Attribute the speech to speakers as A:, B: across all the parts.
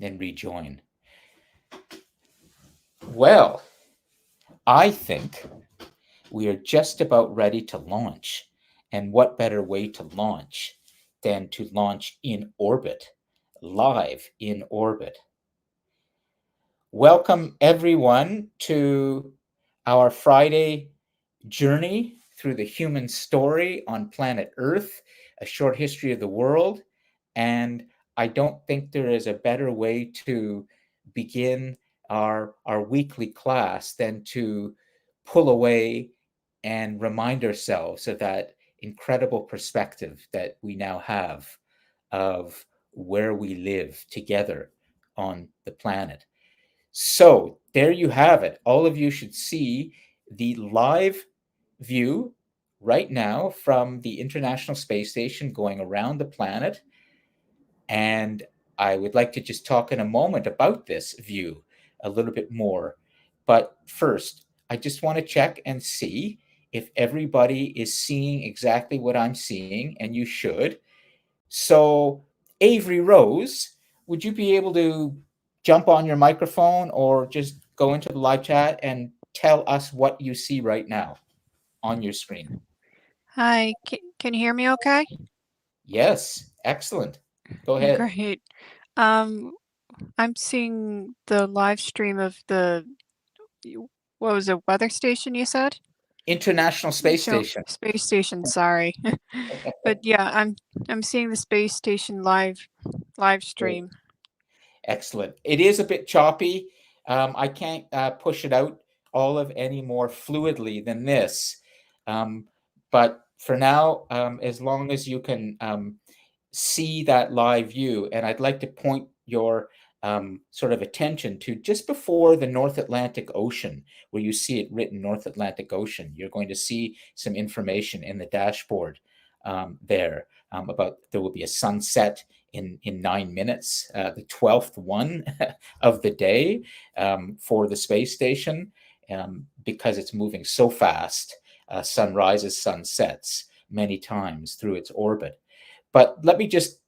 A: then rejoin. Well, I think we are just about ready to launch. And what better way to launch than to launch in orbit, live in orbit? Welcome, everyone, to our Friday journey through the human story on planet Earth, a short history of the world. And I don't think there is a better way to begin our weekly class than to pull away and remind ourselves of that incredible perspective that we now have of where we live together on the planet. So there you have it. All of you should see the live view right now from the International Space Station going around the planet. And I would like to just talk in a moment about this view a little bit more. But first, I just want to check and see if everybody is seeing exactly what I'm seeing, and you should. So, Avery Rose, would you be able to jump on your microphone or just go into the live chat and tell us what you see right now on your screen?
B: Hi, can you hear me okay?
A: Yes, excellent. Go ahead.
B: Great. I'm seeing the live stream of what was it, weather station you said?
A: International Space
B: Show
A: Station.
B: space station, sorry. But yeah, I'm seeing the space station live
A: Great.
B: stream.
A: Excellent. It is a bit choppy. I can't push it out all of any more fluidly than this. Um, but for now, as long as you can see that live view, and I'd like to point your sort of attention to just before the North Atlantic Ocean, where you see it written North Atlantic Ocean. You're going to see some information in the dashboard there about there will be a sunset in 9 minutes, the 12th one of the day for the space station, because it's moving so fast. Sun rises, sun sets many times through its orbit. But let me just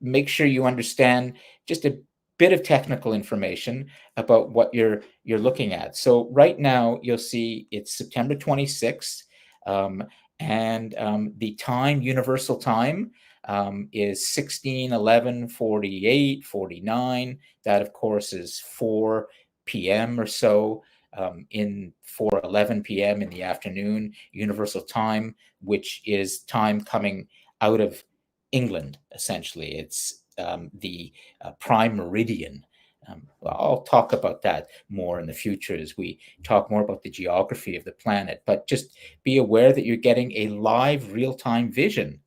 A: make sure you understand just a bit of technical information about what you're looking at. So right now you'll see it's September 26th, um, and the time, universal time, is 16:11:48:49. That of course is 4 p.m. or so, in 4:11 p.m. in the afternoon, universal time, which is time coming out of England, essentially. It's the prime meridian. Well, I'll talk about that more in the future as we talk more about the geography of the planet. But just be aware that you're getting a live, real time vision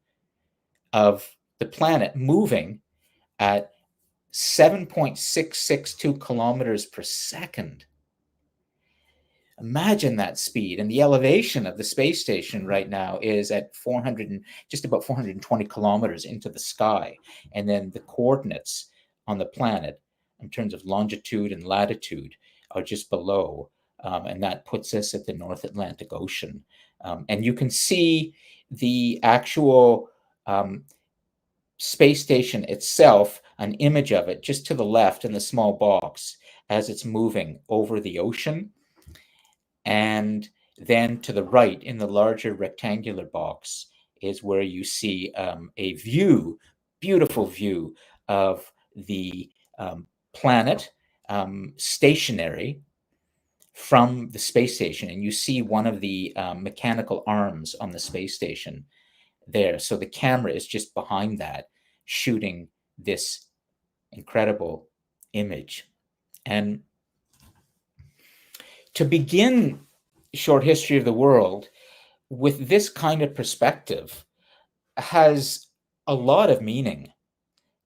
A: of the planet moving at 7.662 kilometers per second. Imagine that speed. And the elevation of the space station right now is at 400 and just about 420 kilometers into the sky. And then the coordinates on the planet in terms of longitude and latitude are just below. And that puts us at the North Atlantic Ocean. And you can see the actual space station itself, an image of it just to the left in the small box as it's moving over the ocean. And then to the right in the larger rectangular box is where you see a view, beautiful view of the planet stationary from the space station. And you see one of the mechanical arms on the space station there. So the camera is just behind that, shooting this incredible image. And to begin short history of the world with this kind of perspective has a lot of meaning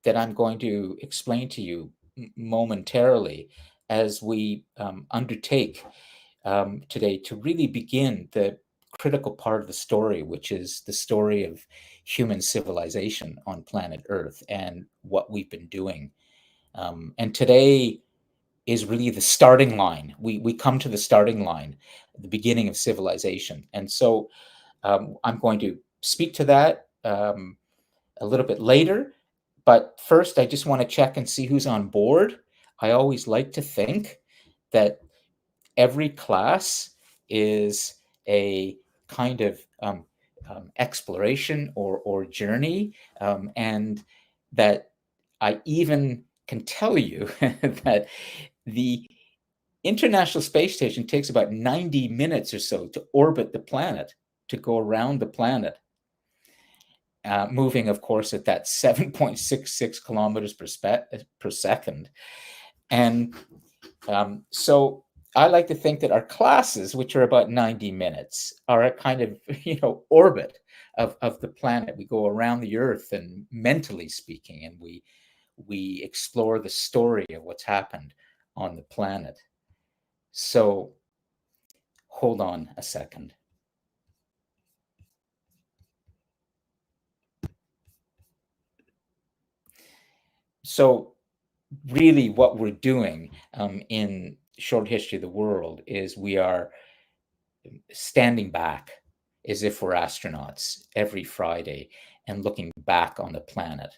A: that I'm going to explain to you momentarily as we undertake today to really begin the critical part of the story, which is the story of human civilization on planet Earth and what we've been doing. And today is really the starting line. We come to the starting line, the beginning of civilization. And so I'm going to speak to that a little bit later. But first, I just want to check and see who's on board. I always like to think that every class is a kind of exploration or journey, and that I even can tell you that the International Space Station takes about 90 minutes or so to orbit the planet, to go around the planet, moving, of course, at that 7.66 kilometers per second. And so I like to think that our classes, which are about 90 minutes, are a kind of, orbit of the planet. We go around the Earth, and mentally speaking, and we explore the story of what's happened on the planet. So hold on a second. So really what we're doing in Short History of the World is we are standing back as if we're astronauts every Friday and looking back on the planet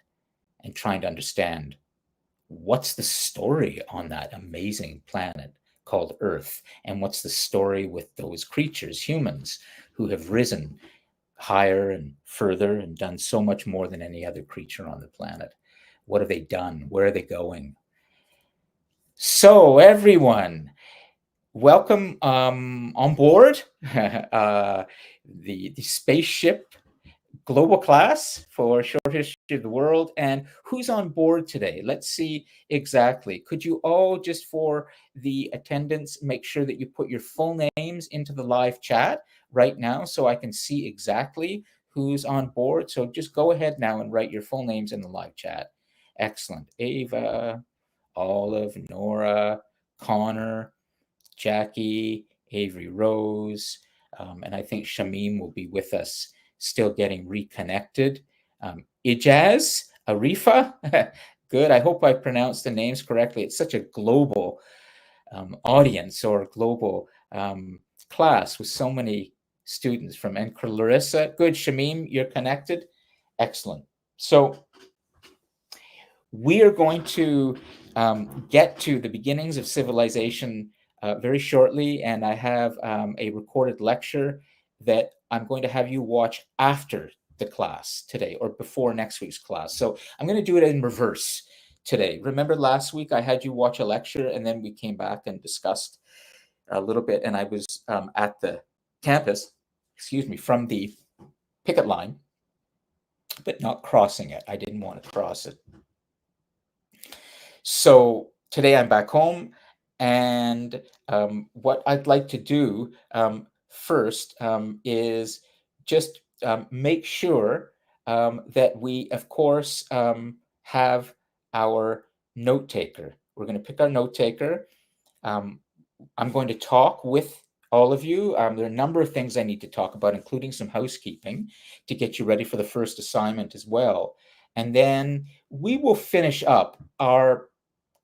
A: and trying to understand what's the story on that amazing planet called Earth, and what's the story with those creatures, humans, who have risen higher and further and done so much more than any other creature on the planet. What have they done? Where are they going? So, everyone, welcome on board the spaceship global class for Short History of the World. And who's on board today? Let's see exactly. Could you all, just for the attendance, make sure that you put your full names into the live chat right now so I can see exactly who's on board? So just go ahead now and write your full names in the live chat. Excellent. Ava, Olive, Nora, Connor, Jackie, Avery Rose, and I think Shamim will be with us, still getting reconnected. Ijaz, Arifa, good. I hope I pronounced the names correctly. It's such a global audience, or global class, with so many students from, and Larissa, good. Shamim, you're connected. Excellent. So we are going to get to the beginnings of civilization very shortly, and I have a recorded lecture that I'm going to have you watch after the class today, or before next week's class. So I'm going to do it in reverse today. Remember last week I had you watch a lecture, and then we came back and discussed a little bit, and I was at the campus, from the picket line, but not crossing it. I didn't want to cross it. So today I'm back home, and what I'd like to do first is just make sure that we, of course, have our note taker. We're going to pick our note taker. I'm going to talk with all of you. There are a number of things I need to talk about, including some housekeeping to get you ready for the first assignment as well. And then we will finish up our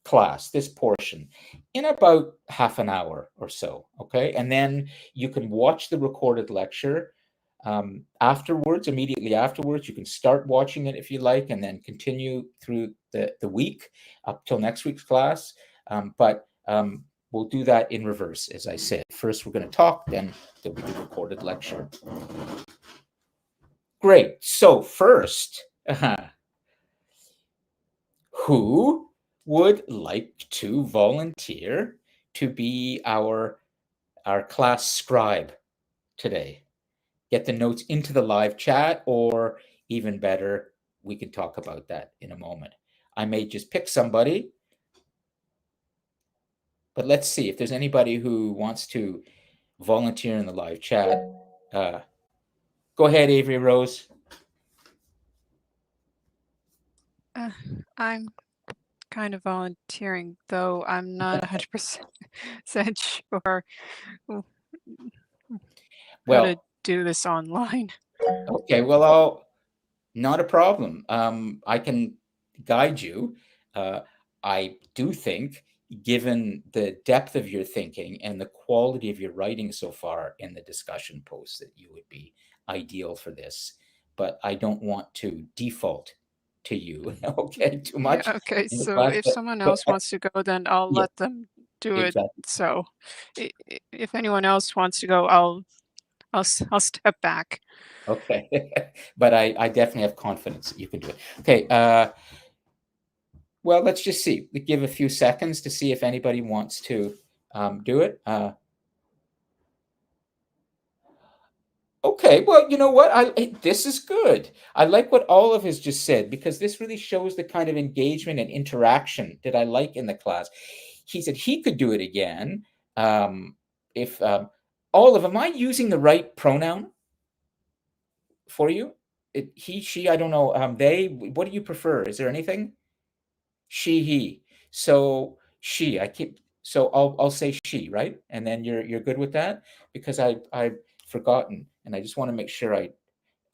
A: class, this portion, in about half an hour or so. Okay. And then you can watch the recorded lecture afterwards, immediately afterwards. You can start watching it if you like, and then continue through the week up till next week's class. But we'll do that in reverse, as I said. First, we're going to talk, then there'll be the recorded lecture. Great. So first, who would like to volunteer to be our class scribe today? Get the notes into the live chat, or even better, we can talk about that in a moment. I may just pick somebody, but let's see if there's anybody who wants to volunteer in the live chat. Go ahead, Avery Rose.
B: I'm kind of volunteering, though I'm not 100% sure how to do this online.
A: Okay, well, not a problem. I can guide you. I do think, given the depth of your thinking and the quality of your writing so far in the discussion posts, that you would be ideal for this. But I don't want to default to you, okay, too much
B: Yeah, okay,
A: in the
B: so
A: class,
B: if someone
A: but
B: else wants to go, then I'll
A: yeah,
B: let them do it.
A: exactly.
B: So if anyone else wants to go, I'll step back.
A: Okay. But I definitely have confidence that you can do it. Okay, well, let's just see. We give a few seconds to see if anybody wants to do it. Okay, well, you know what? This is good. I like what Olive has just said because this really shows the kind of engagement and interaction that I like in the class. He said he could do it again. If Olive, am I using the right pronoun for you? He, she, I don't know. They. What do you prefer? Is there anything? She, he. So she. I keep. So I'll say she, right? And then you're good with that because I've forgotten, and I just want to make sure I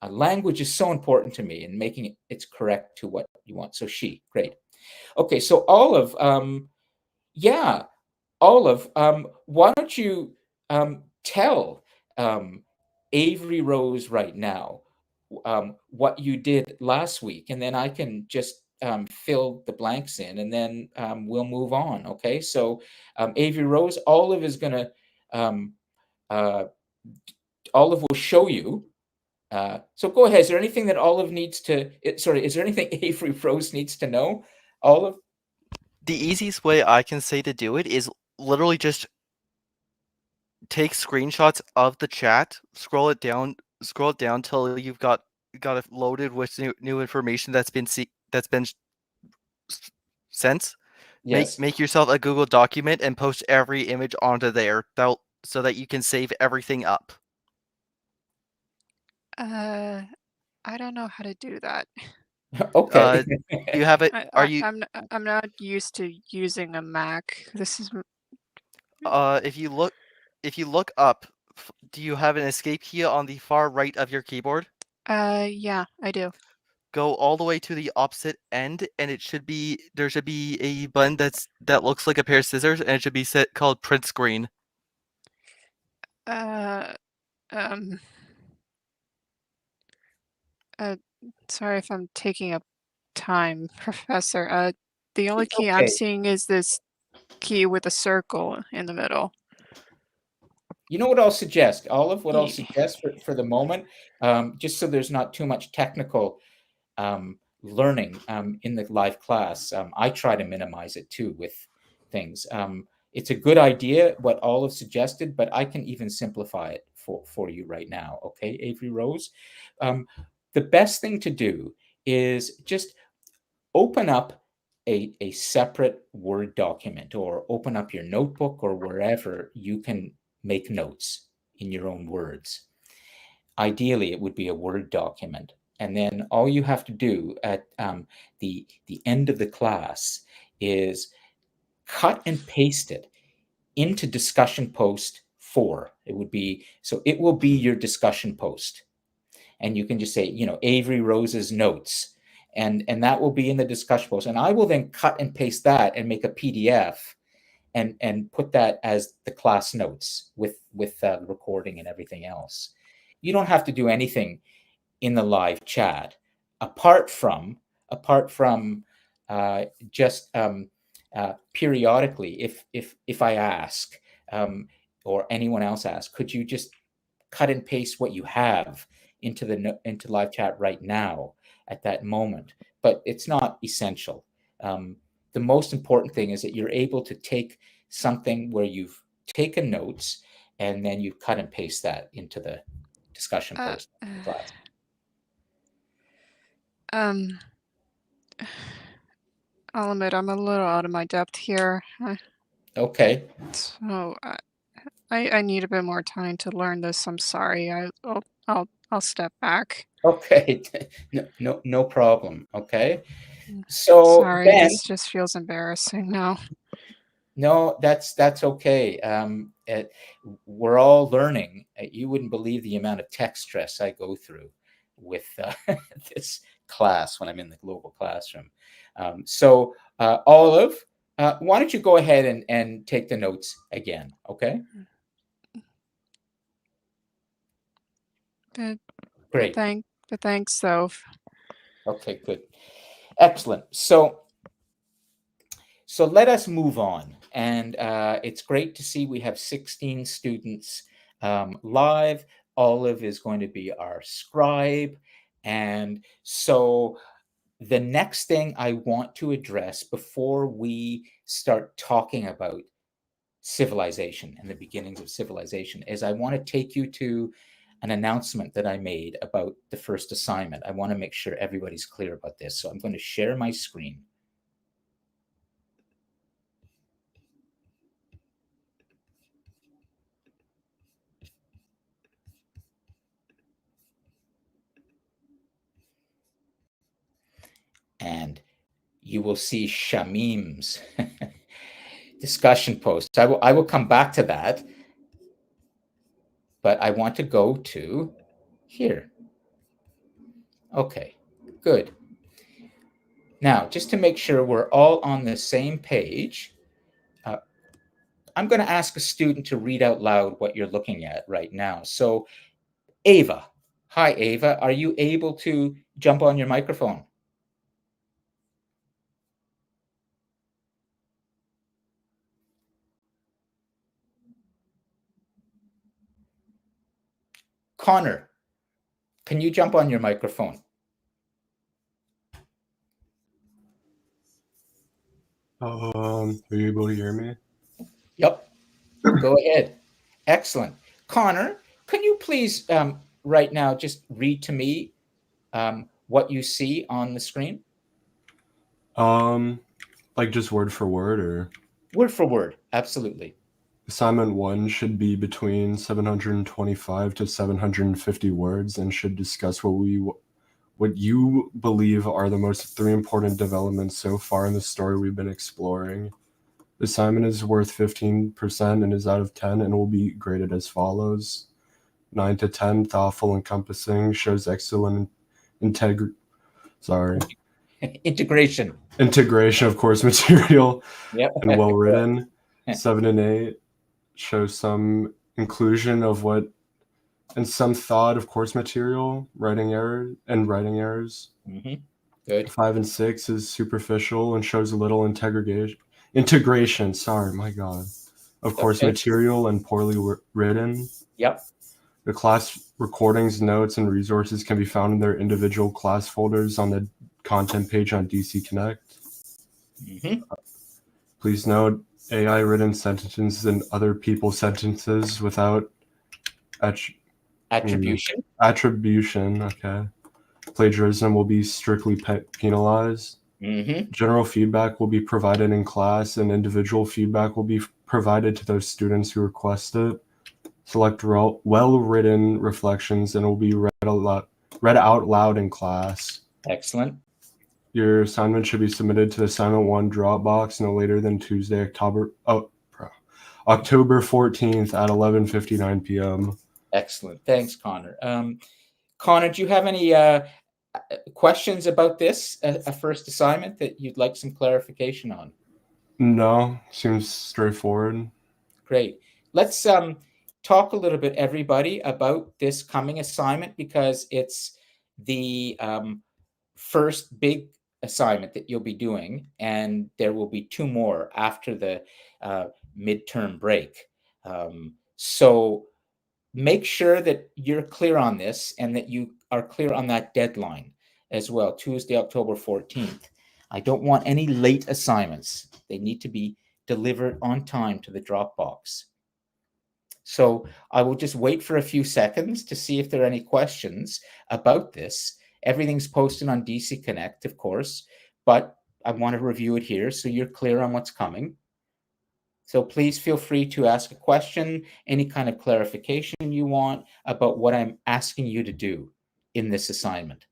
A: language is so important to me and making it's correct to what you want. So she, great. Okay, so Olive, yeah, Olive, why don't you tell Avery Rose right now what you did last week, and then I can just fill the blanks in, and then we'll move on. Okay, so Avery Rose, Olive is gonna um, uh, Olive will show you so go ahead. Is there anything that Olive needs to? Sorry, is there anything Avery Rose needs to know? Olive.
C: The easiest way I can say to do it is literally just take screenshots of the chat, scroll it down till you've got it loaded with new information that's been sent.
A: Yes.
C: Make yourself a Google document and post every image onto there so that you can save everything up.
B: I don't know how to do that.
A: Okay.
C: You have it. Are you?
B: I'm not used to using a Mac. This is
C: If you look up, do you have an escape key on the far right of your keyboard?
B: yeah, I do.
C: Go all the way to the opposite end, and there should be a button that looks like a pair of scissors, and it should be set called print screen.
B: Uh, um, uh, sorry if I'm taking up time, Professor. The only
A: It's
B: key I'm
A: okay.
B: seeing is this key with a circle in the middle.
A: You know what I'll suggest, Olive? What I'll
B: Ye-
A: suggest for the moment, just so there's not too much technical learning in the live class. I try to minimize it too with things. It's a good idea what Olive suggested, but I can even simplify it for you right now. Okay, Avery Rose. The best thing to do is just open up a separate Word document or open up your notebook or wherever you can make notes in your own words. Ideally, it would be a Word document. And then all you have to do at the end of the class is cut and paste it into discussion post 4. It would be so it will be your discussion post. And you can just say, Avery Rose's notes. And that will be in the discussion post. And I will then cut and paste that and make a PDF and put that as the class notes with recording and everything else. You don't have to do anything in the live chat apart from apart from just periodically if I ask or anyone else asks, could you just cut and paste what you have into live chat right now at that moment? But it's not essential. The most important thing is that you're able to take something where you've taken notes and then you cut and paste that into the discussion
B: Uh,
A: post in the class.
B: um, I'll admit I'm a little out of my depth here.
A: Okay.
B: So I need a bit more time to learn this. I'm sorry. I'll step back.
A: Okay. No problem. Okay. So
B: Sorry,
A: Ben,
B: this just feels embarrassing now.
A: no, that's okay. We're all learning. You wouldn't believe the amount of tech stress I go through with this class when I'm in the global classroom. So Olive, why don't you go ahead and take the notes again? Okay.
B: But
A: Great.
B: thanks though.
A: Okay, good. Excellent. So let us move on. And it's great to see we have 16 students live. Olive is going to be our scribe. And so the next thing I want to address before we start talking about civilization and the beginnings of civilization is I want to take you to an announcement that I made about the first assignment. I want to make sure everybody's clear about this. So I'm going to share my screen. And you will see Shamim's discussion post. I will come back to that, but I want to go to here. Okay, good. Now, just to make sure we're all on the same page, I'm going to ask a student to read out loud what you're looking at right now. So, Ava. Hi, Ava. Are you able to jump on your microphone? Connor, can you jump on your microphone?
D: Are you able to hear me?
A: Yep. Go ahead. Excellent. Connor, can you please right now just read to me what you see on the screen?
D: Like just word for word, or?
A: Word for word, absolutely.
D: Assignment 1 should be between 725 to 750 words and should discuss what you believe are the most 3 important developments so far in the story we've been exploring. The assignment is worth 15% and is out of 10 and will be graded as follows. 9 to 10, thoughtful, encompassing, shows excellent integration of course material.
A: Yep.
D: And well written. 7 and 8 show some inclusion of what and some thought of course material, writing errors.
A: Mm-hmm. Good.
D: 5 and 6 is superficial and shows a little integration. Sorry, my God. Of course material and poorly written.
A: Yep.
D: The class recordings, notes, and resources can be found in their individual class folders on the content page on DC Connect.
A: Mm-hmm.
D: Please note, AI written sentences and other people's sentences without
A: attribution.
D: Okay. Plagiarism will be strictly penalized.
A: Mm-hmm.
D: General feedback will be provided in class, and individual feedback will be provided to those students who request it. Select well-written reflections and it will be read out loud in class.
A: Excellent.
D: Your assignment should be submitted to the Assignment 1 Dropbox no later than Tuesday, October 14th at 11:59 p.m.
A: Excellent. Thanks, Connor. Connor, do you have any questions about this, a first assignment that you'd like some clarification on?
D: No, seems straightforward.
A: Great. Let's talk a little bit, everybody, about this coming assignment because it's the first big assignment that you'll be doing, and there will be 2 more after the midterm break. So make sure that you're clear on this and that you are clear on that deadline as well, Tuesday, October 14th. I don't want any late assignments. They need to be delivered on time to the Dropbox. So I will just wait for a few seconds to see if there are any questions about this. Everything's posted on DC Connect, of course, but I want to review it here so you're clear on what's coming. So please feel free to ask a question, any kind of clarification you want about what I'm asking you to do in this assignment.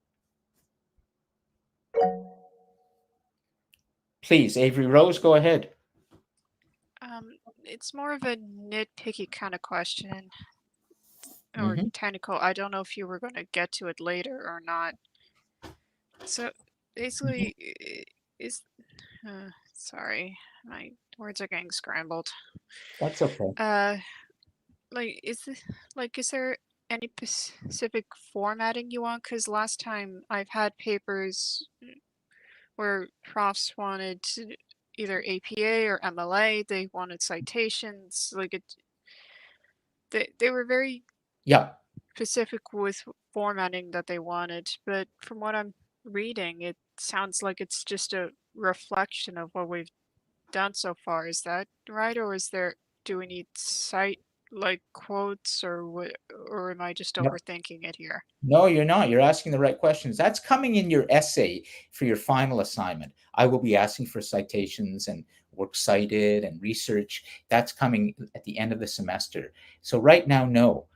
A: Please, Avery Rose, go ahead.
B: It's more of a nitpicky kind of question or technical. I don't know if you were going to get to it later or not. So basically, sorry, my words are getting scrambled.
A: That's okay.
B: Is there any specific formatting you want? Because last time I've had papers where profs wanted either APA or MLA. They wanted citations. They were very
A: Yeah.
B: specific with formatting that they wanted. But from what I'm reading, it sounds like it's just a reflection of what we've done so far. Is that right, or do we need cite quotes, or what, or am I just overthinking it here?
A: No, you're not. You're asking the right questions. That's coming in your essay for your final assignment. I will be asking for citations and works cited and research. That's coming at the end of the semester. So right now, no.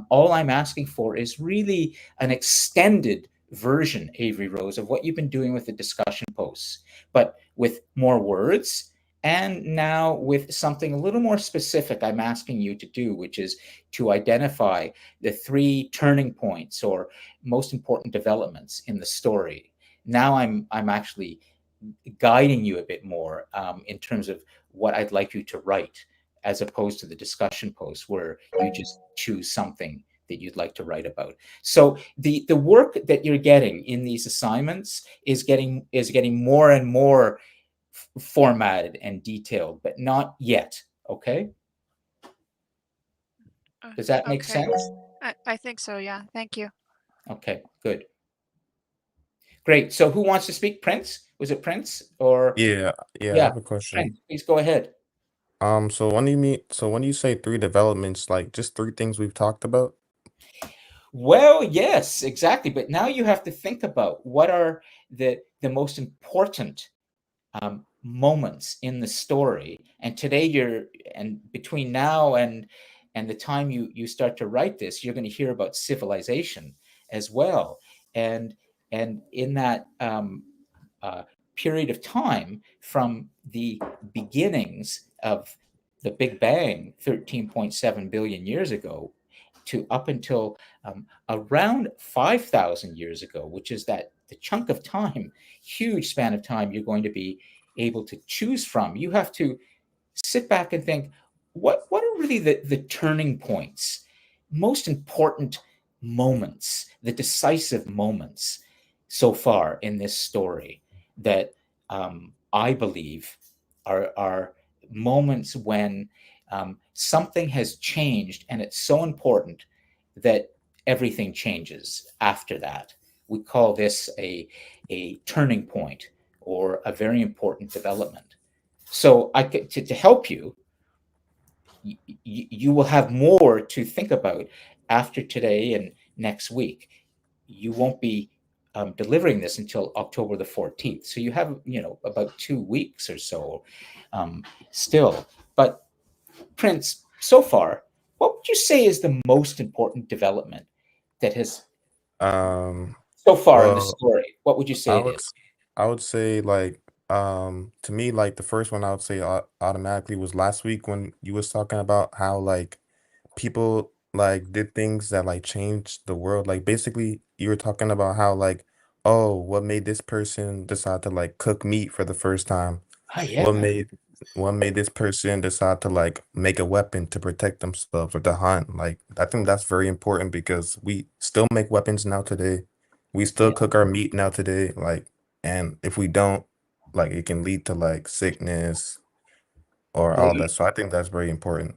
A: All I'm asking for is really an extended version, Avery Rose, of what you've been doing with the discussion posts, but with more words. And now with something a little more specific, I'm asking you to do, which is to identify the 3 turning points or most important developments in the story. Now I'm actually guiding you a bit more in terms of what I'd like you to write, as opposed to the discussion post where you just choose something that you'd like to write about. So the work that you're getting in these assignments is getting more and more formatted and detailed, but not yet. Okay. Does that make
B: Okay.
A: sense?
B: I think so, yeah. Thank you.
A: Okay, good. Great. So who wants to speak? Prince? Was it Prince or?
E: Yeah, I
A: Yeah,
E: have a question.
A: Prince, please go ahead.
E: So when you say 3 developments, like just 3 things we've talked about?
A: Well, yes, exactly. But now you have to think about what are the most important moments in the story. And today and between now and the time you start to write this, you're going to hear about civilization as well. And in that period of time from the beginnings of the Big Bang 13.7 billion years ago to up until around 5,000 years ago, which is the chunk of time, huge span of time you're going to be able to choose from. You have to sit back and think, what are really the turning points, most important moments, the decisive moments so far in this story that I believe are moments when something has changed, and it's so important that everything changes after that. We call this a turning point or a very important development. So to help you, you will have more to think about after today and next week. You won't be delivering this until October the 14th. So you have, about 2 weeks or so still. But Prince, so far, what would you say is the most important development that has
E: Um,
A: so far in the
E: well,
A: story? What would you say
E: I
A: it
E: would
A: is?
E: I would say like to me like the first one I would say automatically was last week when you was talking about how like people like did things that like changed the world. Like basically you were talking about how like, oh, what made this person decide to like cook meat for the first time?
A: Oh, yeah.
E: What made this person decide to like make a weapon to protect themselves or to hunt? Like I think that's very important because we still make weapons now today. We still
A: Yeah.
E: cook our meat now today. Like, and if we don't, like it can lead to like sickness or all that. So I think that's very important.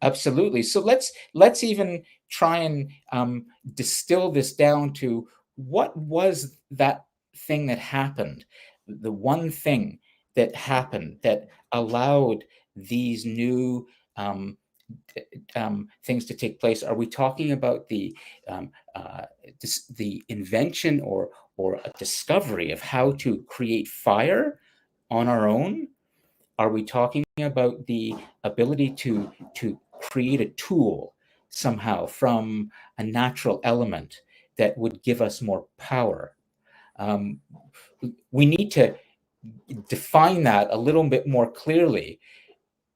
A: Absolutely. So let's even try and distill this down to what was that thing that happened, the one thing that happened that allowed these new things to take place. Are we talking about um, the invention or a discovery of how to create fire on our own? Are we talking about the ability to create a tool somehow from a natural element that would give us more power? We need to define that a little bit more clearly,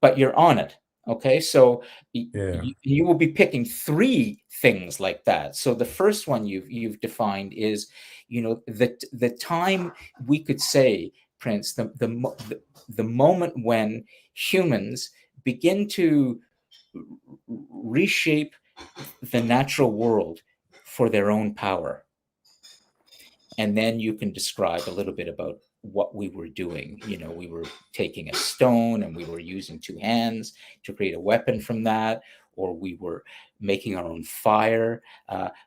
A: but you're on it. Okay, so
E: Yeah.
A: you will be picking 3 things like that. So the first one you've defined is, the time, we could say, Prince, the moment when humans begin to reshape the natural world for their own power. And then you can describe a little bit about what we were doing. You know, we were taking a stone and we were using two hands to create a weapon from that, or we were making our own fire.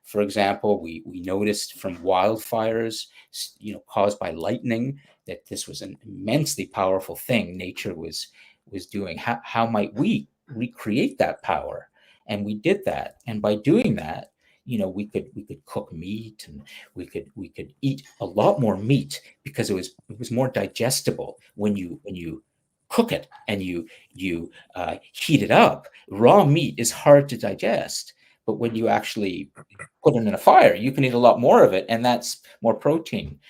A: For example, we noticed from wildfires, you know, caused by lightning, that this was an immensely powerful thing nature was doing. How might we recreate that power? And we did that. And by doing that, you know, we could cook meat, and we could eat a lot more meat because it was more digestible when you cook it and you heat it up. Raw meat is hard to digest, but when you actually put it in a fire, you can eat a lot more of it, and that's more protein.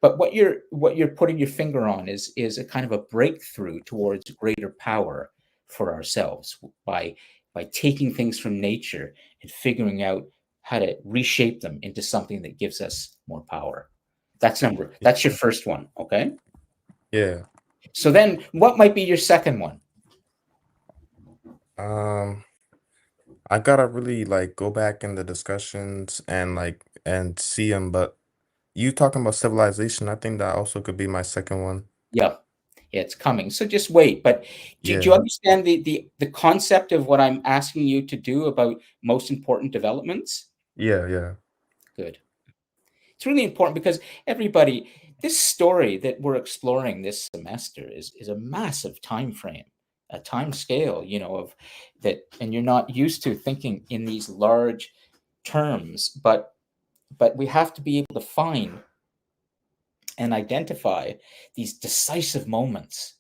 A: But what you're putting your finger on is a kind of a breakthrough towards greater power for ourselves by taking things from nature and figuring out how to reshape them into something that gives us more power. That's your first one, okay?
E: Yeah.
A: So then what might be your second one?
E: I gotta really like go back in the discussions and see them, but you talking about civilization, I think that also could be my second one.
A: Yeah, it's coming. So just wait. But do you
E: Yeah.
A: understand the concept of what I'm asking you to do about most important developments?
E: Yeah, yeah.
A: Good. It's really important because everybody, this story that we're exploring this semester is a massive time frame, a time scale, you know, of that, and you're not used to thinking in these large terms, but we have to be able to find and identify these decisive moments,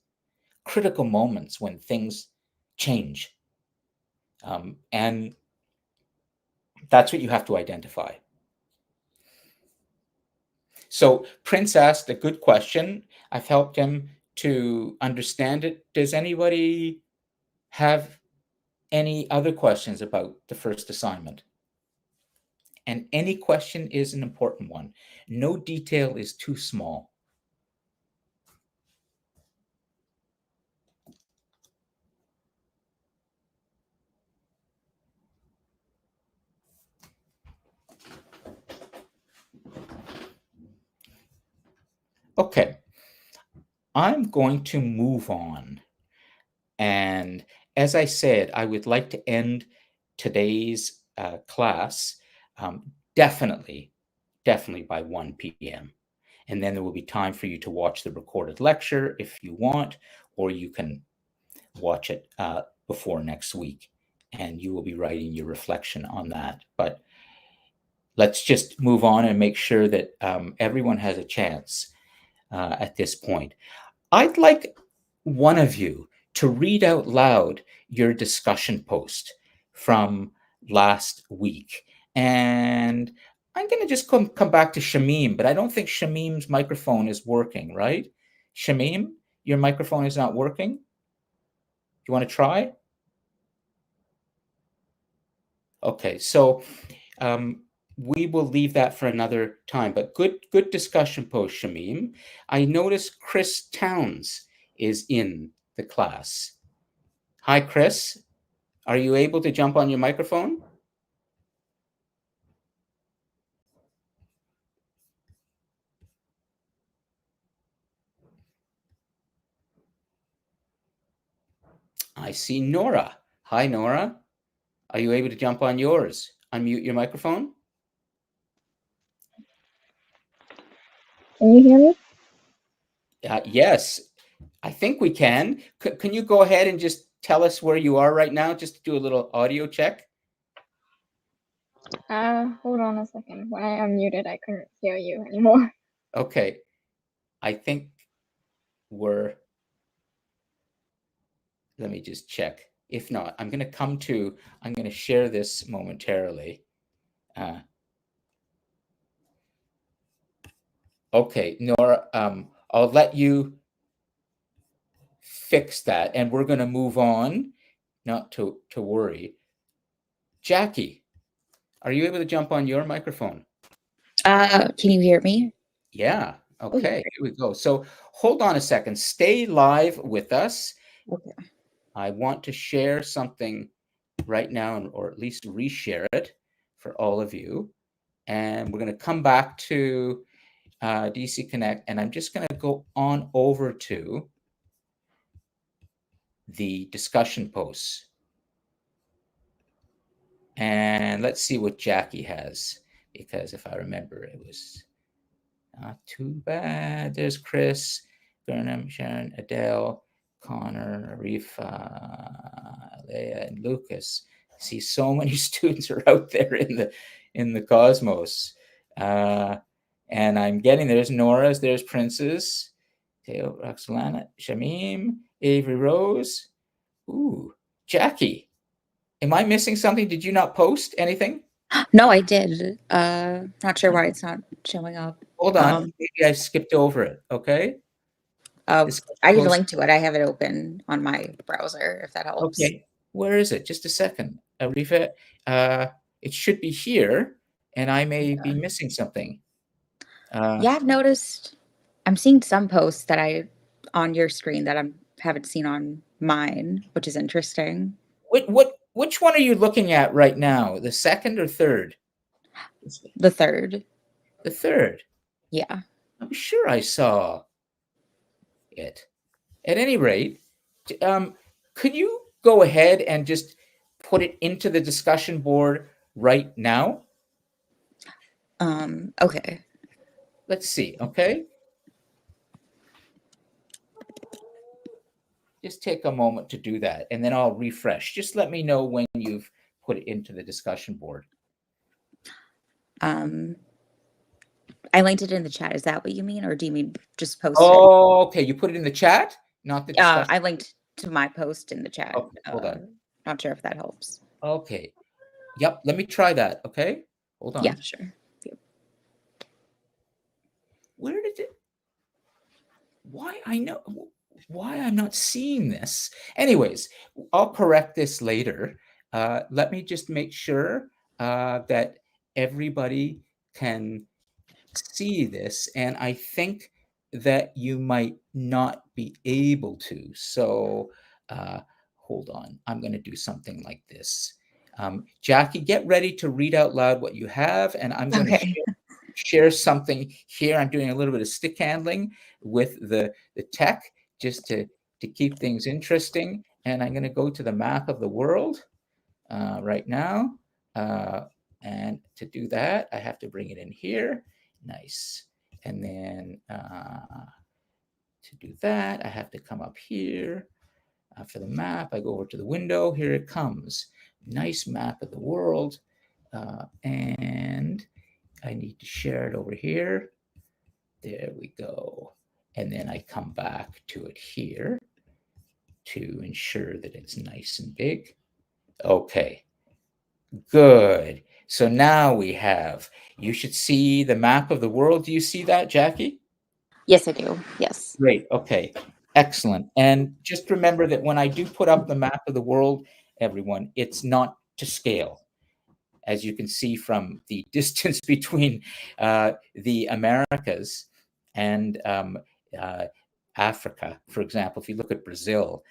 A: critical moments when things change. And that's what you have to identify. So Prince asked a good question. I've helped him to understand it. Does anybody have any other questions about the first assignment? And any question is an important one. No detail is too small. Okay, I'm going to move on. And as I said, I would like to end today's class definitely by 1 p.m. And then there will be time for you to watch the recorded lecture if you want, or you can watch it before next week, and you will be writing your reflection on that. But let's just move on and make sure that everyone has a chance at this point. I'd like one of you to read out loud your discussion post from last week. And I'm going to just come back to Shamim, but I don't think Shamim's microphone is working, right? Shamim, your microphone is not working? You want to try? Okay, so we will leave that for another time, but good discussion post, Shamim. I noticed Chris Towns is in the class. Hi, Chris. Are you able to jump on your microphone? I see Nora. Hi, Nora. Are you able to jump on yours? Unmute your microphone.
F: Can you hear me?
A: Yes, I think we can. Can you go ahead and just tell us where you are right now, just to do a little audio check?
F: Hold on a second. When I unmuted, I couldn't hear you anymore.
A: Okay. I think let me just check. If not, I'm going to share this momentarily. Okay, Nora, I'll let you fix that, and we're going to move on, not to worry. Jackie, are you able to jump on your microphone?
G: Can you hear me?
A: Yeah. Okay,
G: Okay.
A: here we go. So hold on a second. Stay live with us.
G: Okay.
A: I want to share something right now, or at least reshare it for all of you. And we're going to come back to DC Connect, and I'm just going to go on over to the discussion posts. And let's see what Jackie has, because if I remember, it was not too bad. There's Chris, Burnham, Sharon, Adele, Connor, Arifa, Leah, and Lucas. See, so many students are out there in the cosmos. And I'm getting, there's Nora's, there's Princess, Teo, Roxalana, Shamim, Avery Rose. Ooh, Jackie. Am I missing something? Did you not post anything?
G: No, I did. Not sure why it's not showing up.
A: Hold on. Maybe I skipped over it. Okay.
G: I can
A: post-
G: link to it. I have it open on my browser, if that helps.
A: Okay. Where is it? Just a second. Arifa, it should be here, and I may be missing something.
G: Yeah, I've noticed. I'm seeing some posts that on your screen that I haven't seen on mine, which is interesting.
A: Which one are you looking at right now? The second or third?
G: The third.
A: The third.
G: Yeah.
A: I'm sure I saw it. At any rate, could you go ahead and just put it into the discussion board right now?
G: Okay.
A: Let's see. Okay. Just take a moment to do that, and then I'll refresh. Just let me know when you've put it into the discussion board.
G: I linked it in the chat. Is that what you mean, or do you mean just post it?
A: Oh, okay. You put it in the chat, not the discussion.
G: I linked to my post in the chat.
A: Okay, hold on.
G: Not sure if that helps.
A: Okay. Yep. Let me try that. Okay. Hold on.
G: Yeah, sure. Yep.
A: Where did it? Why I'm not seeing this. Anyways, I'll correct this later. Let me just make sure that everybody can see this, and I think that you might not be able to. So hold on. I'm going to do something like this. Jackie, get ready to read out loud what you have, and I'm going to share something here. I'm doing a little bit of stick handling with the tech just to keep things interesting. And I'm going to go to the map of the world right now. And to do that, I have to bring it in here. Nice. And then to do that, I have to come up here. For the map, I go over to the window. Here it comes. Nice map of the world. And I need to share it over here. There we go. And then I come back to it here to ensure that it's nice and big. Okay, good. So now we have, you should see the map of the world. Do you see that, Jackie?
G: Yes, I do. Yes.
A: Great. Okay, excellent. And just remember that when I do put up the map of the world, everyone, it's not to scale. As you can see from the distance between the Americas and Africa, for example, if you look at Brazil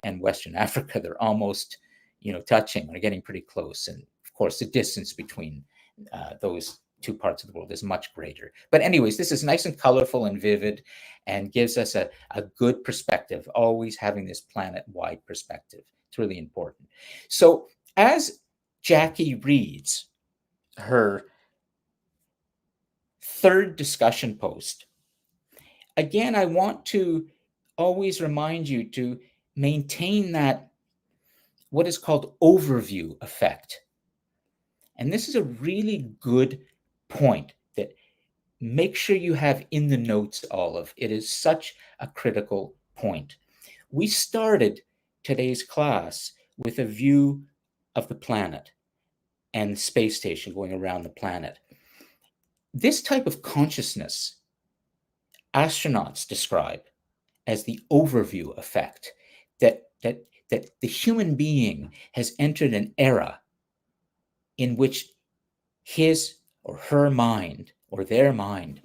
A: and Western Africa, they're almost, touching. They're getting pretty close. And of course, the distance between those two parts of the world is much greater. But anyways, this is nice and colorful and vivid and gives us a good perspective, always having this planet-wide perspective. It's really important. So as Jackie reads her third discussion post, again, I want to always remind you to maintain that what is called overview effect. And this is a really good point that make sure you have in the notes, Olive. It is such a critical point. We started today's class with a view of the planet and the space station going around the planet. This type of consciousness, astronauts describe as the overview effect, that the human being has entered an era in which his or her mind or their mind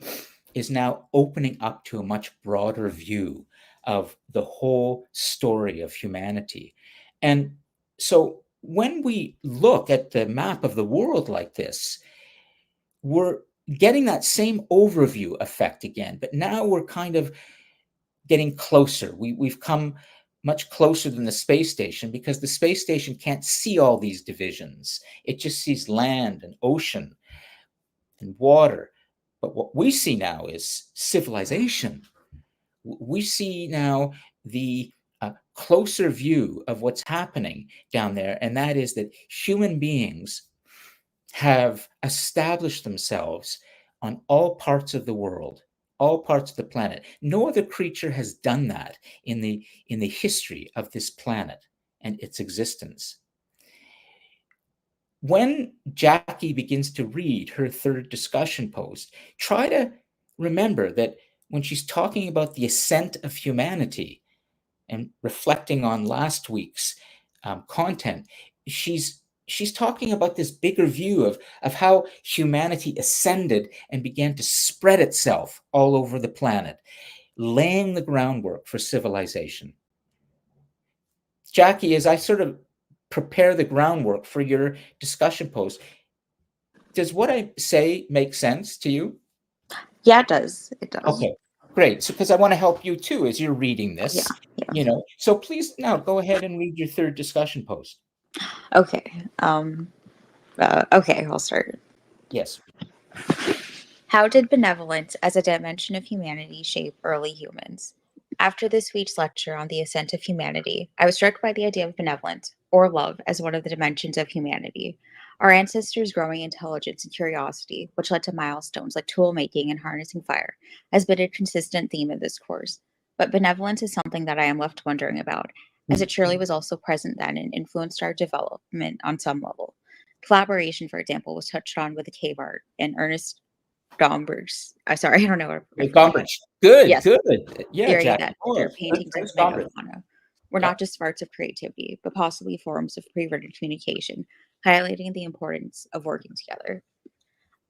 A: is now opening up to a much broader view of the whole story of humanity. And so when we look at the map of the world like this, we're getting that same overview effect again, but now we're kind of getting closer. We've come much closer than the space station because the space station can't see all these divisions. It just sees land and ocean and water. But what we see now is civilization. We see now the closer view of what's happening down there, and that is that human beings have established themselves on all parts of the world, all parts of the planet. No other creature has done that in the history of this planet and its existence. When Jackie begins to read her third discussion post, try to remember that when she's talking about the ascent of humanity and reflecting on last week's content, she's talking about this bigger view of how humanity ascended and began to spread itself all over the planet, laying the groundwork for civilization. Jackie, as I sort of prepare the groundwork for your discussion post, does what I say make sense to you?
G: Yeah, it does. It does.
A: Okay, great. So, because I want to help you too as you're reading this,
G: Yeah.
A: you know. So please now go ahead and read your third discussion post.
G: Okay. Okay, I'll start.
A: Yes.
G: How did benevolence as a dimension of humanity shape early humans? After this week's lecture on the ascent of humanity, I was struck by the idea of benevolence, or love, as one of the dimensions of humanity. Our ancestors' growing intelligence and curiosity, which led to milestones like tool making and harnessing fire, has been a consistent theme in this course. But benevolence is something that I am left wondering about, as it surely was also present then and influenced our development on some level. Collaboration, for example, was touched on with the cave art and Ernest Gomberg's. I don't know.
A: Gombrich. Good,
G: Yes.
A: good. Yeah,
G: Theory
A: Jack.
G: that
A: Oh,
G: their
A: good,
G: paintings
A: thanks,
G: of
A: Gombrich.
G: marijuana were
A: Yeah.
G: not just arts of creativity, but possibly forms of pre-written communication, highlighting the importance of working together.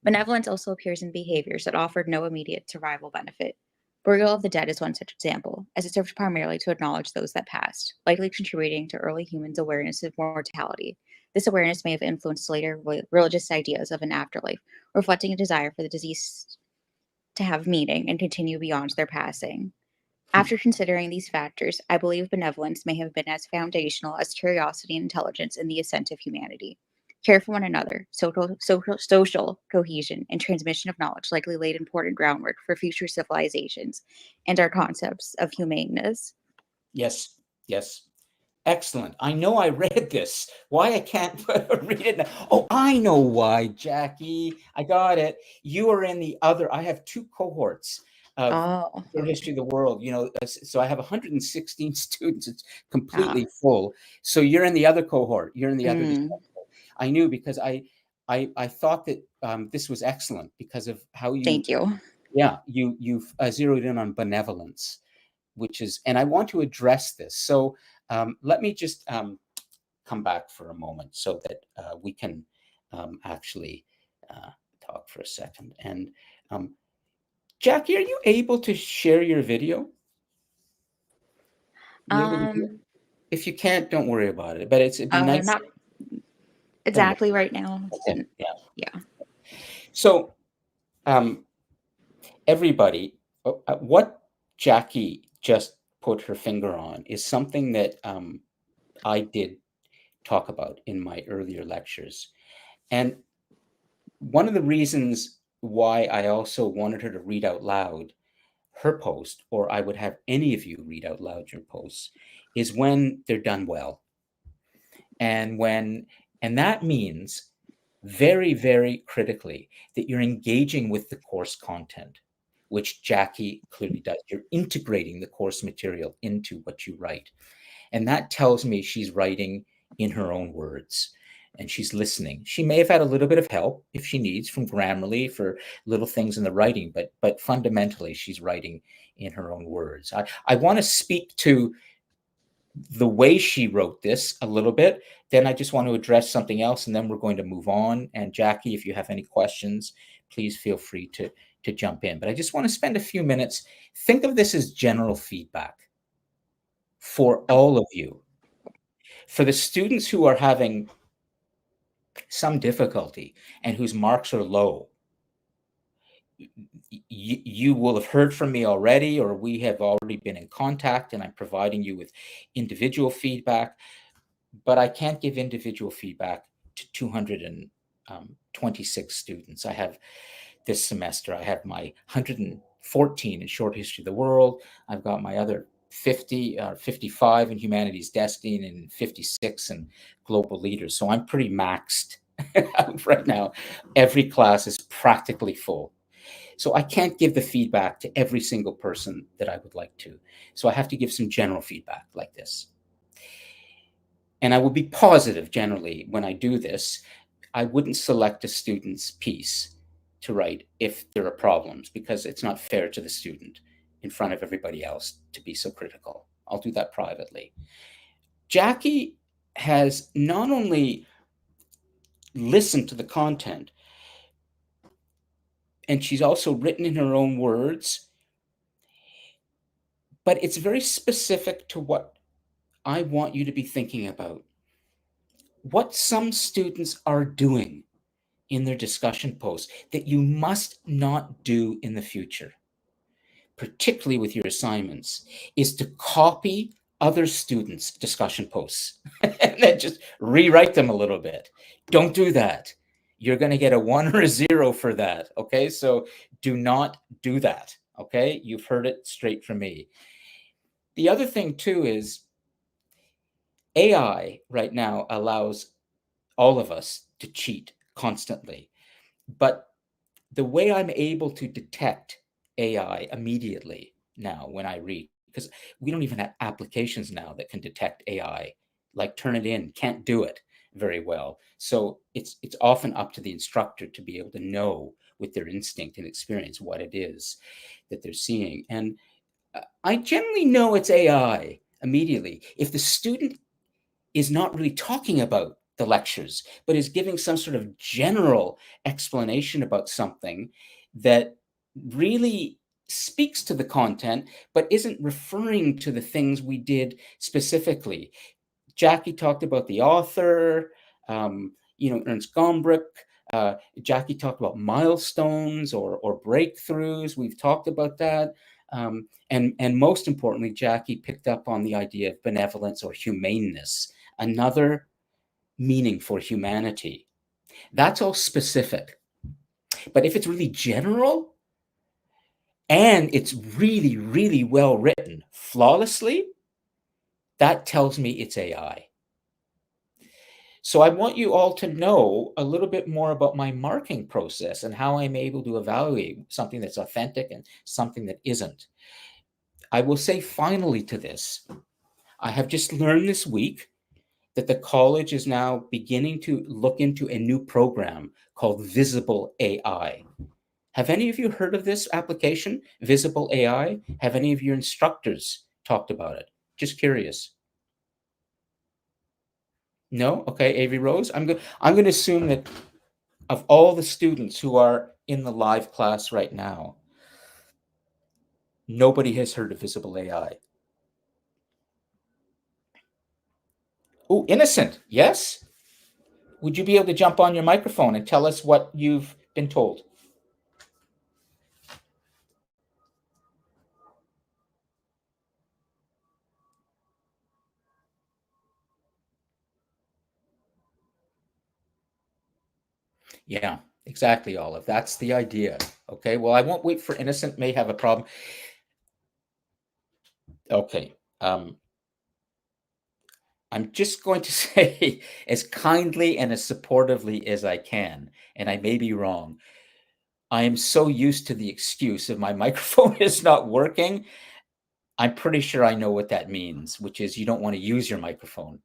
G: Benevolence also appears in behaviors that offered no immediate survival benefit. Burial of the dead is one such example, as it served primarily to acknowledge those that passed, likely contributing to early humans' awareness of mortality. This awareness may have influenced later religious ideas of an afterlife, reflecting a desire for the deceased to have meaning and continue beyond their passing. After considering these factors, I believe benevolence may have been as foundational as curiosity and intelligence in the ascent of humanity. Care for one another, social cohesion, and transmission of knowledge likely laid important groundwork for future civilizations and our concepts of humaneness.
A: Yes, yes. Excellent. I know I read this. Why I can't read it now? Oh, I know why, Jackie. I got it. You are in the other. I have two cohorts of
G: Oh,
A: history of the world. You know, so I have 116 students. It's
G: ah,
A: completely full. So you're in the other cohort. You're in the other.
G: mm,
A: I knew because I thought that this was excellent because of how you.
G: thank you.
A: Yeah, you've zeroed in on benevolence, which is, and I want to address this. So let me just come back for a moment so that we can actually talk for a second. And Jackie, are you able to share your video? You able to do it? If you can't, don't worry about it. But it'd be nice.
G: Not exactly right now.
A: Okay,
G: Yeah.
A: So everybody, what Jackie just put her finger on is something that I did talk about in my earlier lectures. And one of the reasons why I also wanted her to read out loud her post, or I would have any of you read out loud your posts, is when they're done well. And that means very, very critically that you're engaging with the course content, which Jackie clearly does. You're integrating the course material into what you write. And that tells me she's writing in her own words and she's listening. She may have had a little bit of help if she needs from Grammarly for little things in the writing, but fundamentally she's writing in her own words. I want to speak to the way she wrote this a little bit. Then I just want to address something else and then we're going to move on. And Jackie, if you have any questions, please feel free to jump in. But I just want to spend a few minutes. Think of this as general feedback for all of you. For the students who are having some difficulty and whose marks are low, you will have heard from me already, or we have already been in contact, and I'm providing you with individual feedback, but I can't give individual feedback to 226 students. I have this semester, I have my 114 in short history of the world. I've got my other 55 in humanities destiny and 56 in global leaders. So I'm pretty maxed out right now. Every class is practically full. So I can't give the feedback to every single person that I would like to. So I have to give some general feedback like this. And I will be positive generally when I do this. I wouldn't select a student's piece to write if there are problems, because it's not fair to the student in front of everybody else to be so critical. I'll do that privately. Jackie has not only listened to the content, and she's also written in her own words, but it's very specific to what I want you to be thinking about. What some students are doing in their discussion posts that you must not do in the future, particularly with your assignments, is to copy other students' discussion posts and then just rewrite them a little bit. Don't do that. You're going to get a 1 or a 0 for that. Okay. So do not do that. Okay. You've heard it straight from me. The other thing too is AI right now allows all of us to cheat constantly. But the way I'm able to detect AI immediately now when I read, because we don't even have applications now that can detect AI, like Turnitin can't do it very well. So it's often up to the instructor to be able to know with their instinct and experience what it is that they're seeing. And I generally know it's AI immediately. If the student is not really talking about the lectures, but is giving some sort of general explanation about something that really speaks to the content, but isn't referring to the things we did specifically. Jackie talked about the author, Ernst Gombrich. Jackie talked about milestones or breakthroughs. We've talked about that. And most importantly, Jackie picked up on the idea of benevolence or humaneness, another meaning for humanity. That's all specific. But if it's really general and it's really, really well written flawlessly, that tells me it's AI. So I want you all to know a little bit more about my marking process and how I'm able to evaluate something that's authentic and something that isn't. I will say finally to this, I have just learned this week that the college is now beginning to look into a new program called Visible AI. Have any of you heard of this application, Visible AI? Have any of your instructors talked about it? Just curious. No? Okay, Avery Rose. I'm going to assume that of all the students who are in the live class right now, nobody has heard of Visible AI. Oh, Innocent. Yes? Would you be able to jump on your microphone and tell us what you've been told? Yeah, exactly, Olive. That's the idea. Okay, well, I won't wait for Innocent, may have a problem. Okay, I'm just going to say as kindly and as supportively as I can, and I may be wrong. I am so used to the excuse of my microphone is not working. I'm pretty sure I know what that means, which is you don't want to use your microphone.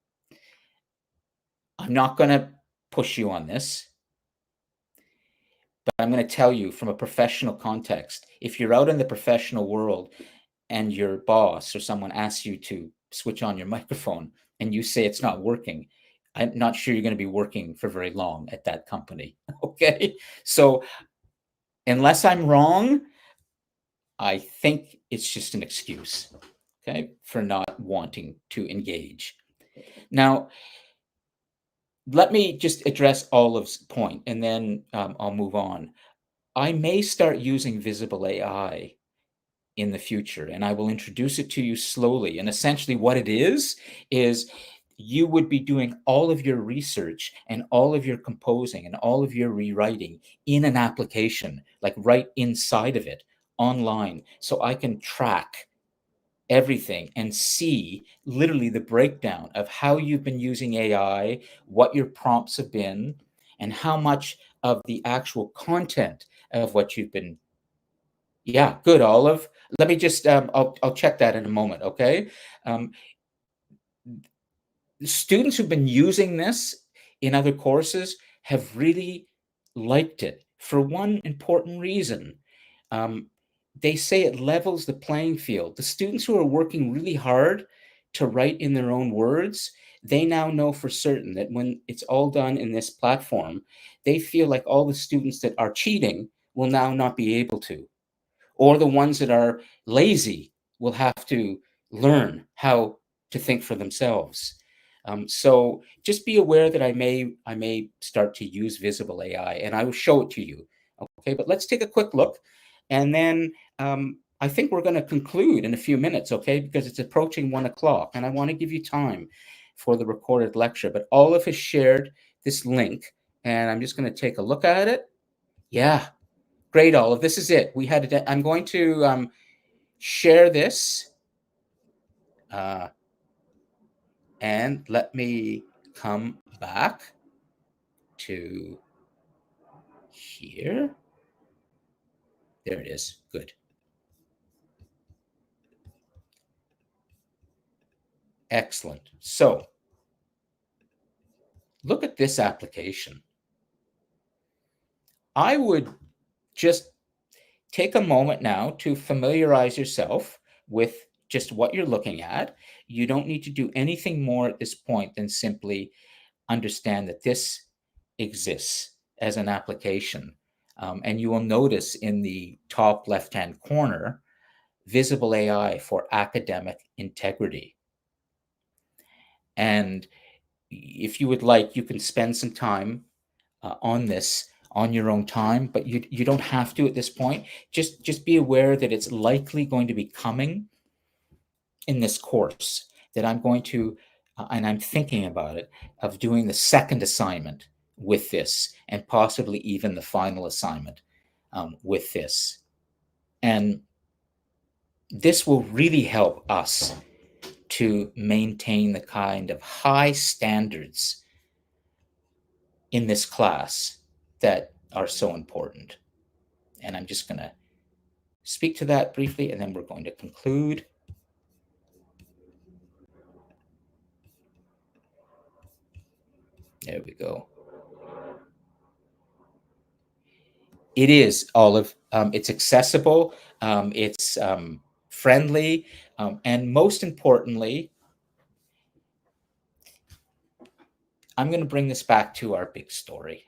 A: I'm not going to push you on this. But I'm going to tell you from a professional context, if you're out in the professional world and your boss or someone asks you to switch on your microphone and you say it's not working, I'm not sure you're going to be working for very long at that company. Okay. So unless I'm wrong, I think it's just an excuse, okay, for not wanting to engage. Now, let me just address Olive's point and then I'll move on. I may start using Visible AI in the future, and I will introduce it to you slowly. And essentially what it is you would be doing all of your research and all of your composing and all of your rewriting in an application, like right inside of it, online. So I can track everything and see literally the breakdown of how you've been using AI, what your prompts have been, and how much of the actual content of what you've been. Yeah, good, Olive. Let me just, I'll check that in a moment, okay? Students who've been using this in other courses have really liked it for one important reason. They say it levels the playing field. The students who are working really hard to write in their own words, they now know for certain that when it's all done in this platform, they feel like all the students that are cheating will now not be able to, or the ones that are lazy will have to learn how to think for themselves. So just be aware that I may start to use Visible AI, and I will show it to you. Okay, but let's take a quick look, and then I think we're going to conclude in a few minutes, okay, because it's approaching 1 o'clock, and I want to give you time for the recorded lecture. But Olive has shared this link, and I'm just going to take a look at it. Yeah, great, Olive. This is it. I'm going to share this. And let me come back to here. There it is. Good. Excellent. So look at this application. I would just take a moment now to familiarize yourself with just what you're looking at. You don't need to do anything more at this point than simply understand that this exists as an application. And you will notice in the top left-hand corner, Visible AI for Academic Integrity. And if you would like, you can spend some time on this on your own time, but you don't have to at this point. Just be aware that it's likely going to be coming in this course, that I'm going to, and I'm thinking about it, of doing the second assignment with this, and possibly even the final assignment with this. And this will really help us to maintain the kind of high standards in this class that are so important. And I'm just going to speak to that briefly, and then we're going to conclude. There we go. It is, Olive. It's accessible. It's friendly. And most importantly, I'm going to bring this back to our big story,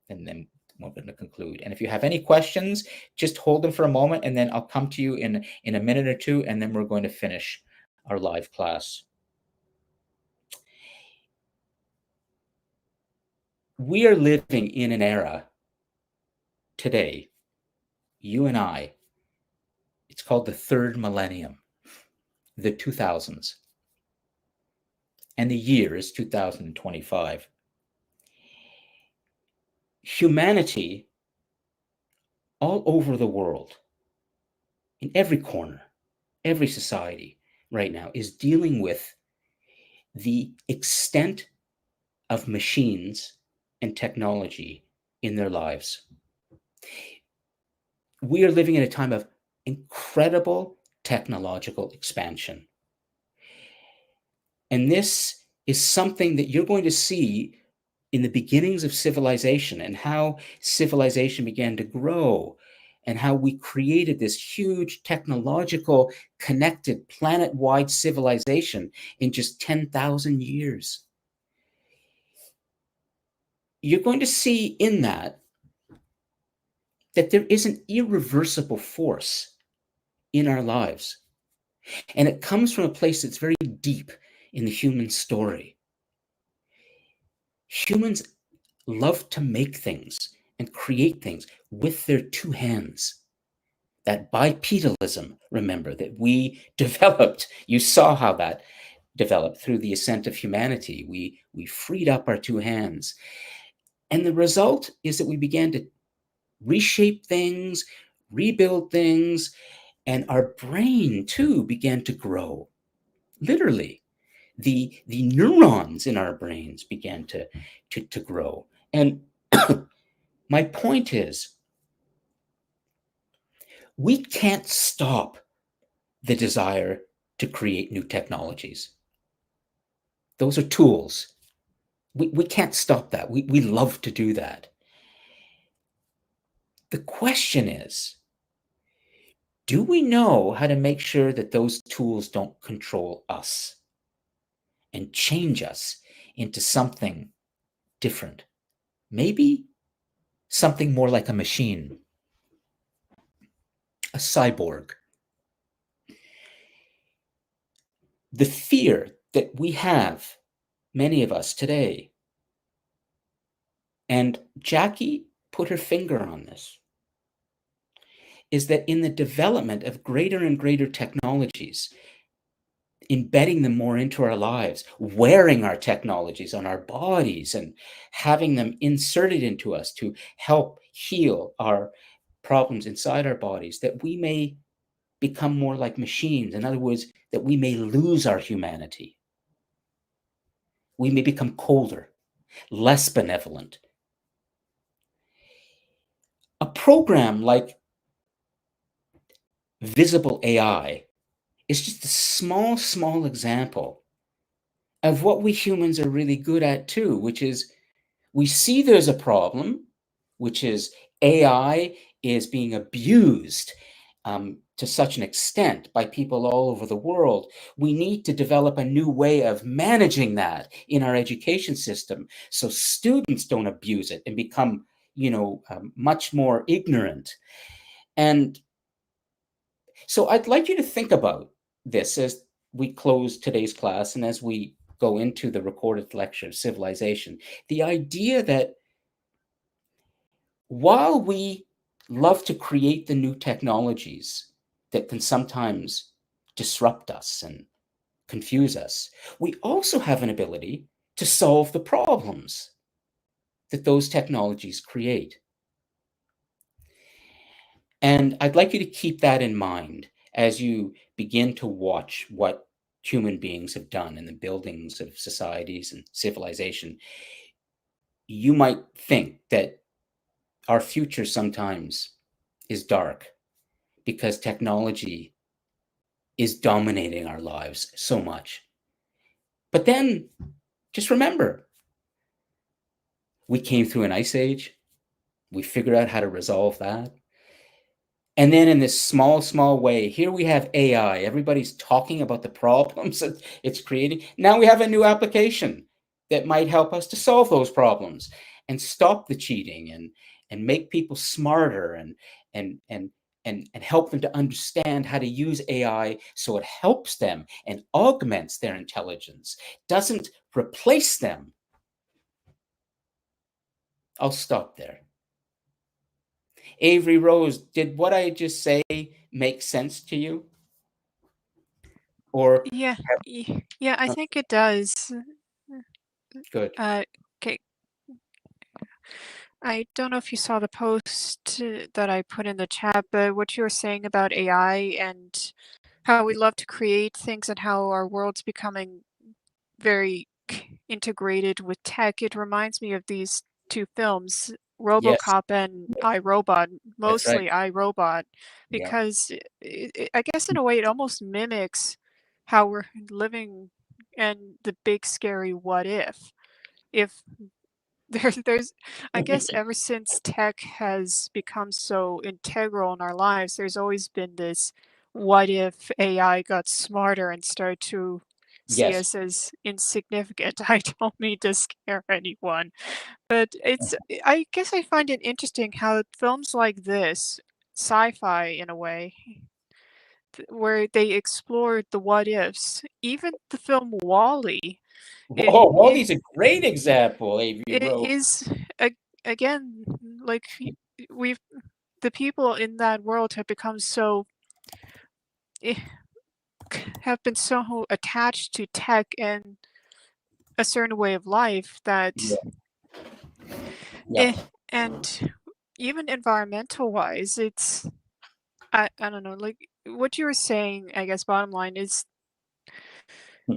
A: and then we're going to conclude. And if you have any questions, just hold them for a moment, and then I'll come to you in a minute or two, and then we're going to finish our live class. We are living in an era today, you and I, it's called the third millennium, the 2000s. And the year is 2025. Humanity all over the world, in every corner, every society right now, is dealing with the extent of machines and technology in their lives. We are living in a time of incredible technological expansion. And this is something that you're going to see in the beginnings of civilization, and how civilization began to grow, and how we created this huge technological connected planet-wide civilization in just 10,000 years. You're going to see in that there is an irreversible force in our lives. And it comes from a place that's very deep in the human story. Humans love to make things and create things with their two hands. That bipedalism, remember, that we developed. You saw how that developed through the ascent of humanity. We freed up our two hands. And the result is that we began to reshape things, rebuild things, and our brain too began to grow. Literally, the neurons in our brains began to grow. And my point is, we can't stop the desire to create new technologies. Those are tools. We can't stop that. We love to do that. The question is, do we know how to make sure that those tools don't control us and change us into something different? Maybe something more like a machine, a cyborg. The fear that we have, many of us today, and Jackie put her finger on this, is that in the development of greater and greater technologies, embedding them more into our lives, wearing our technologies on our bodies and having them inserted into us to help heal our problems inside our bodies, that we may become more like machines. In other words, that we may lose our humanity. We may become colder, less benevolent. A program like Visible AI is just a small example of what we humans are really good at too, which is we see there's a problem, which is AI is being abused to such an extent by people all over the world. We need to develop a new way of managing that in our education system so students don't abuse it and become, much more ignorant. And so I'd like you to think about this as we close today's class and as we go into the recorded lecture, Civilization. The idea that while we love to create the new technologies that can sometimes disrupt us and confuse us, we also have an ability to solve the problems that those technologies create. And I'd like you to keep that in mind as you begin to watch what human beings have done in the buildings of societies and civilization. You might think that our future sometimes is dark because technology is dominating our lives so much. But then just remember, we came through an ice age. We figured out how to resolve that. And then in this small way, here we have AI. Everybody's talking about the problems that it's creating. Now we have a new application that might help us to solve those problems and stop the cheating and make people smarter and help them to understand how to use AI so it helps them and augments their intelligence, doesn't replace them. I'll stop there. Avery Rose, did what I just say make sense to you? Or
B: Yeah, I think it does.
A: good.
B: Okay. I don't know if you saw the post that I put in the chat, but what you were saying about AI and how we love to create things and how our world's becoming very integrated with tech, it reminds me of these two films,
A: Yes,
B: RoboCop and iRobot,
A: that's right.
B: mostly iRobot,
A: Yeah.
B: because I guess in a way it almost mimics how we're living and the big scary what if there's I guess ever since tech has become so integral in our lives, there's always been this what if AI got smarter and started to see
A: Yes.
B: us as insignificant. I don't mean to scare anyone, but I guess I find it interesting how films like this, sci-fi in a way, where they explored the what ifs, even the film Wall-E,
A: Oh, Wall-E's a great example, Avery
B: it
A: Rose.
B: is again, like we've the people in that world have become so eh, have been so attached to tech and a certain way of life that
A: Yeah. Yeah.
B: and even environmental wise, it's I don't know, like what you were saying, I guess bottom line is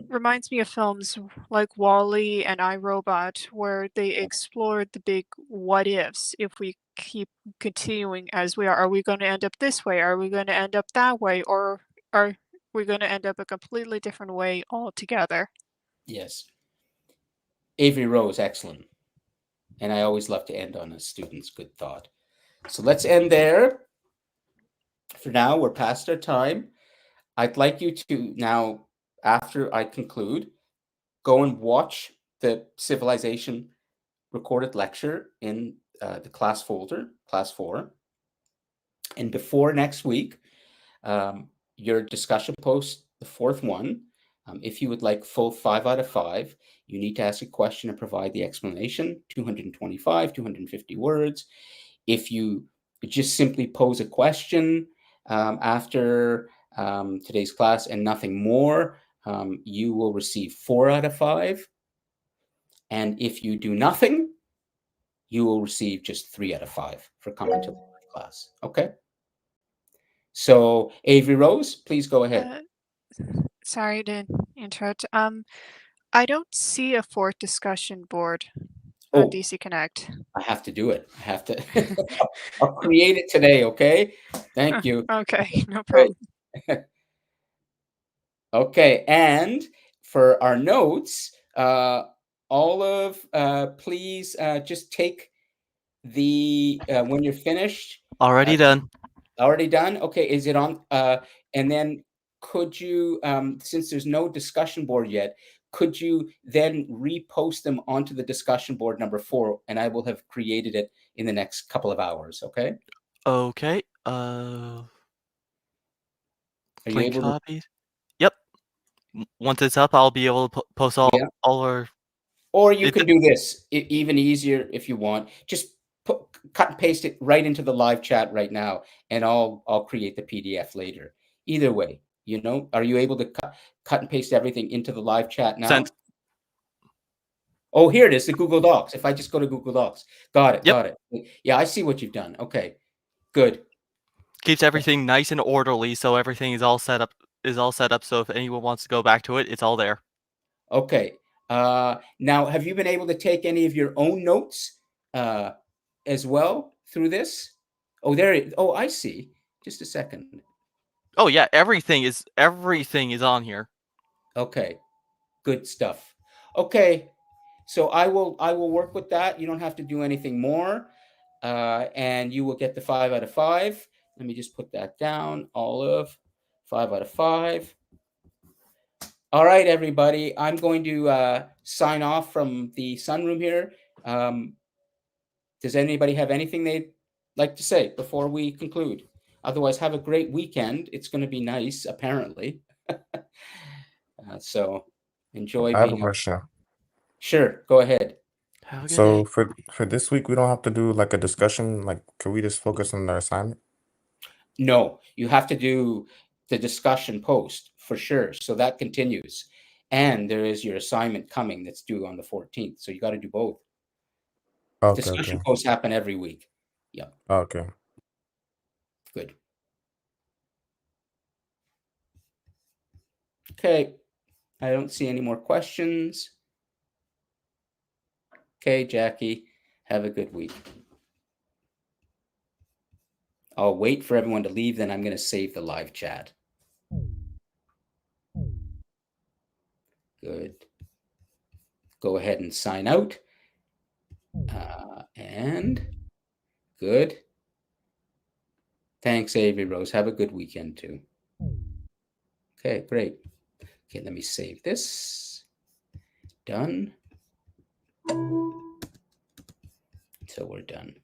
B: reminds me of films like Wall-E and I, Robot, where they explored the big what ifs. If we keep continuing as we are we going to end up this way? Are we going to end up that way? Or are we going to end up a completely different way altogether?
A: Yes. Avery Rose, excellent. And I always love to end on a student's good thought. So let's end there. For now, we're past our time. I'd like you to now, after I conclude, go and watch the Civilization recorded lecture in the class folder, class 4. And before next week, your discussion post, the 4th one, if you would like full 5 out of 5, you need to ask a question and provide the explanation, 225, 250 words. If you just simply pose a question after today's class and nothing more, you will receive 4 out of 5. And if you do nothing, you will receive just 3 out of 5 for coming to the class. Okay? So, Avery Rose, please go ahead.
B: Sorry to interrupt. I don't see a 4th discussion board on
A: Oh,
B: DC Connect.
A: I have to do it. I have to. I'll create it today, okay? Thank you.
B: Okay, no
A: Great.
B: problem.
A: Okay, and for our notes, Olive, please just take the, when you're finished.
C: Already done.
A: Already done? Okay, is it on? And then could you, since there's no discussion board yet, could you then repost them onto the discussion board number 4, and I will have created it in the next couple of hours, okay?
C: Okay.
A: Are you
C: Link
A: able to?
C: copies. Yep. Once it's up, I'll be able to post all
A: Yeah.
C: our.
A: Or you
C: It-
A: can do this even easier if you want. Just cut and paste it right into the live chat right now, and I'll create the PDF later. Either way, you know, are you able to cut and paste everything into the live chat now?
C: Sent.
A: Oh, here it is, the Google Docs. If I just go to Google Docs, got it,
C: Yep.
A: got it. Yeah, I see what you've done. Okay, good.
C: Keeps everything nice and orderly, so everything is all set up. So if anyone wants to go back to it, it's all there.
A: Okay. Now, have you been able to take any of your own notes as well through this? Oh, there it. Oh, I see. Just a second.
C: Oh yeah, everything is on here.
A: Okay, good stuff. Okay, so I will work with that. You don't have to do anything more, and you will get the 5 out of 5. Let me just put that down. Olive, 5 out of 5. All right, everybody. I'm going to sign off from the sunroom here. Does anybody have anything they'd like to say before we conclude? Otherwise, have a great weekend. It's going to be nice, apparently. So enjoy
E: I have a
A: being.
E: question.
A: Sure, go ahead.
C: Have a good
E: So
C: day.
E: for this week, we don't have to do like a discussion. Like, can we just focus on our assignment?
A: No, you have to do the discussion post for sure. So that continues. And there is your assignment coming that's due on the 14th. So you got to do both.
E: Okay,
A: Discussion
E: okay,
A: posts happen every week. Yeah,
E: okay.
A: good. Okay, I don't see any more questions. Okay, Jackie, have a good week. I'll wait for everyone to leave, then I'm going to save the live chat. Good. Go ahead and sign out. And good. Thanks, Avery Rose. Have a good weekend too. Okay, great. Okay, let me save this. Done. So we're done.